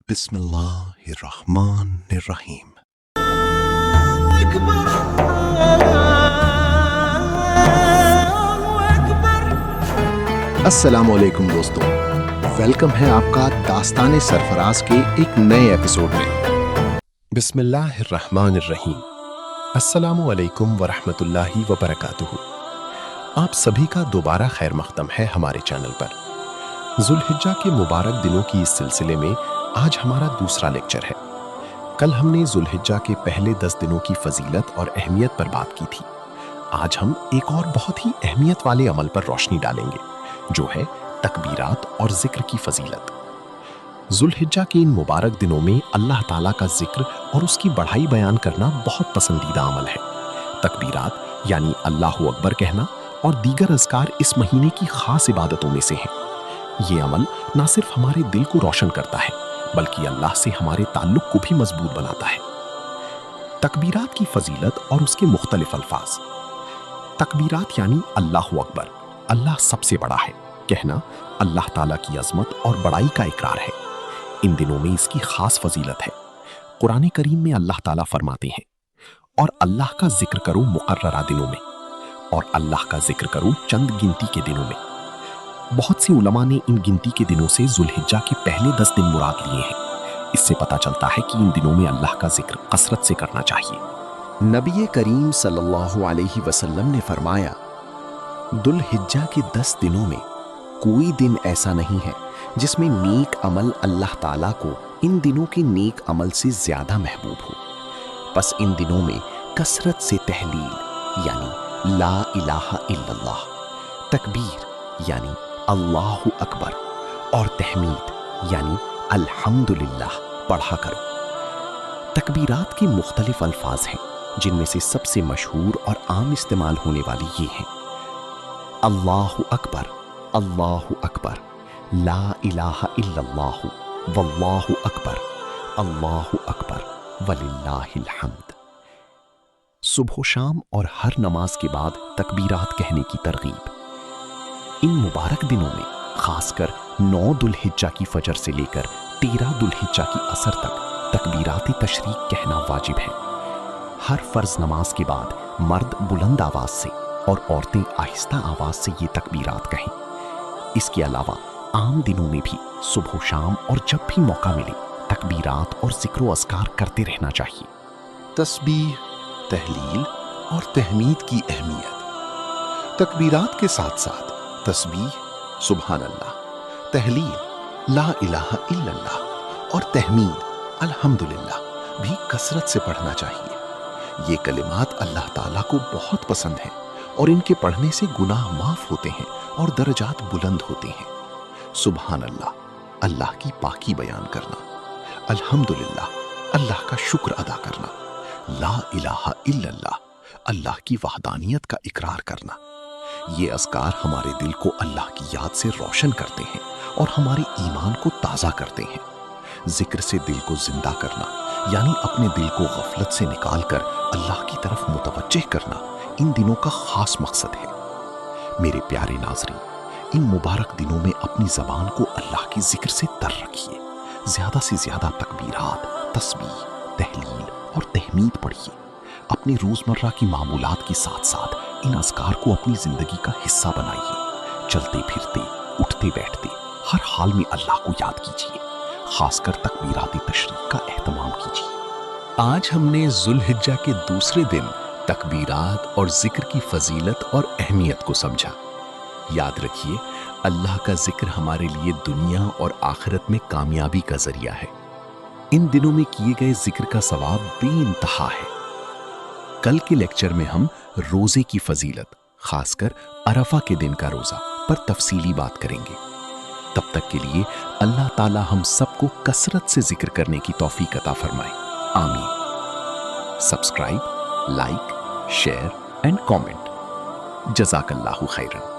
بسم اللہ الرحمن الرحیم۔ السلام علیکم دوستو، ویلکم ہے آپ کا داستان سرفراز کے ایک نئے ایپیسوڈ میں۔ بسم اللہ الرحمن الرحیم۔ السلام علیکم ورحمۃ اللہ وبرکاتہ۔ آپ سبھی کا دوبارہ خیر مقدم ہے ہمارے چینل پر۔ ذوالحجہ کے مبارک دنوں کی اس سلسلے میں آج ہمارا دوسرا لیکچر ہے۔ کل ہم نے ذوالحجہ کے پہلے 10 دنوں کی فضیلت اور اہمیت پر بات کی تھی۔ آج ہم ایک اور بہت ہی اہمیت والے عمل پر روشنی ڈالیں گے، جو ہے تکبیرات اور ذکر کی فضیلت۔ ذوالحجہ کے ان مبارک دنوں میں اللہ تعالیٰ کا ذکر اور اس کی بڑائی بیان کرنا بہت پسندیدہ عمل ہے۔ تکبیرات یعنی اللہ اکبر کہنا اور دیگر اذکار اس مہینے کی خاص عبادتوں میں سے ہیں۔ یہ عمل نہ صرف ہمارے دل کو روشن کرتا ہے بلکہ اللہ سے ہمارے تعلق کو بھی مضبوط بناتا ہے۔ تکبیرات کی فضیلت اور اس کے مختلف الفاظ۔ تکبیرات یعنی اللہ اکبر، اللہ سب سے بڑا ہے کہنا اللہ تعالیٰ کی عظمت اور بڑائی کا اقرار ہے۔ ان دنوں میں اس کی خاص فضیلت ہے۔ قرآن کریم میں اللہ تعالیٰ فرماتے ہیں، اور اللہ کا ذکر کرو مقررہ دنوں میں، اور اللہ کا ذکر کرو چند گنتی کے دنوں میں۔ بہت سی علماء نے ان گنتی کے دنوں سے ذوالحجہ کے پہلے 10 دن مراد لیے ہیں۔ اس سے پتہ چلتا ہے کہ ان دنوں میں اللہ کا ذکر کثرت سے کرنا چاہیے۔ نبی کریم صلی اللہ علیہ وسلم نے فرمایا، ذوالحجہ کے 10 دنوں میں کوئی دن ایسا نہیں ہے جس میں نیک عمل اللہ تعالیٰ کو ان دنوں کے نیک عمل سے زیادہ محبوب ہو۔ پس ان دنوں میں کثرت سے تحلیل یعنی لا الہ الا اللہ، تکبیر یعنی اللہ اکبر، اور تحمید یعنی الحمدللہ پڑھا کرو۔ تکبیرات کے مختلف الفاظ ہیں، جن میں سے سب سے مشہور اور عام استعمال ہونے والی یہ ہیں: اللہ اکبر، اللہ اکبر، لا الہ الا اللہ، واللہ اکبر، اللہ اکبر، وللہ الحمد۔ صبح و شام اور ہر نماز کے بعد تکبیرات کہنے کی ترغیب۔ ان مبارک دنوں میں خاص کر 9 ذوالحجہ کی فجر سے لے کر 13 ذوالحجہ کی عصر تک تکبیرات تشریق کہنا واجب ہے۔ ہر فرض نماز کے بعد مرد بلند آواز سے اور عورتیں آہستہ آواز سے یہ تکبیرات کہیں۔ اس کے علاوہ عام دنوں میں بھی صبح و شام اور جب بھی موقع ملے تکبیرات اور ذکر و اذکار کرتے رہنا چاہیے۔ تسبیح، تحلیل اور تحمید کی اہمیت۔ تکبیرات کے ساتھ ساتھ تسبیح سبحان اللہ، تحلیل لا الہ الا اللہ اور تحمید الحمدللہ بھی کثرت سے پڑھنا چاہیے۔ یہ کلمات اللہ تعالیٰ کو بہت پسند ہیں اور ان کے پڑھنے سے گناہ معاف ہوتے ہیں اور درجات بلند ہوتے ہیں۔ سبحان اللہ، اللہ کی پاکی بیان کرنا، الحمدللہ، اللہ کا شکر ادا کرنا، لا الہ الا اللہ، اللہ کی وحدانیت کا اقرار کرنا۔ یہ اذکار ہمارے دل کو اللہ کی یاد سے روشن کرتے ہیں اور ہمارے ایمان کو تازہ کرتے ہیں۔ ذکر سے دل کو زندہ کرنا یعنی اپنے دل کو غفلت سے نکال کر اللہ کی طرف متوجہ کرنا ان دنوں کا خاص مقصد ہے۔ میرے پیارے ناظرین، ان مبارک دنوں میں اپنی زبان کو اللہ کی ذکر سے تر رکھیے۔ زیادہ سے زیادہ تکبیرات، تسبیح، تحلیل اور تحمید پڑھیے۔ اپنی روزمرہ کی معمولات کے ساتھ ساتھ ان اذکار کو اپنی زندگی کا حصہ بنائیے۔ چلتے پھرتے، اٹھتے بیٹھتے، ہر حال میں اللہ کو یاد کیجیے۔ خاص کر تکبیرات تشریق کا اہتمام کیجیے۔ آج ہم نے ذوالحجہ کے دوسرے دن تکبیرات اور ذکر کی فضیلت اور اہمیت کو سمجھا۔ یاد رکھیے، اللہ کا ذکر ہمارے لیے دنیا اور آخرت میں کامیابی کا ذریعہ ہے۔ ان دنوں میں کیے گئے ذکر کا ثواب بے انتہا ہے۔ کل کے لیکچر میں ہم روزے کی فضیلت، خاص کر عرفہ کے دن کا روزہ پر تفصیلی بات کریں گے۔ تب تک کے لیے اللہ تعالی ہم سب کو کثرت سے ذکر کرنے کی توفیق عطا فرمائے، آمین۔ Subscribe, like, share and comment. جزاک اللہ خیرن۔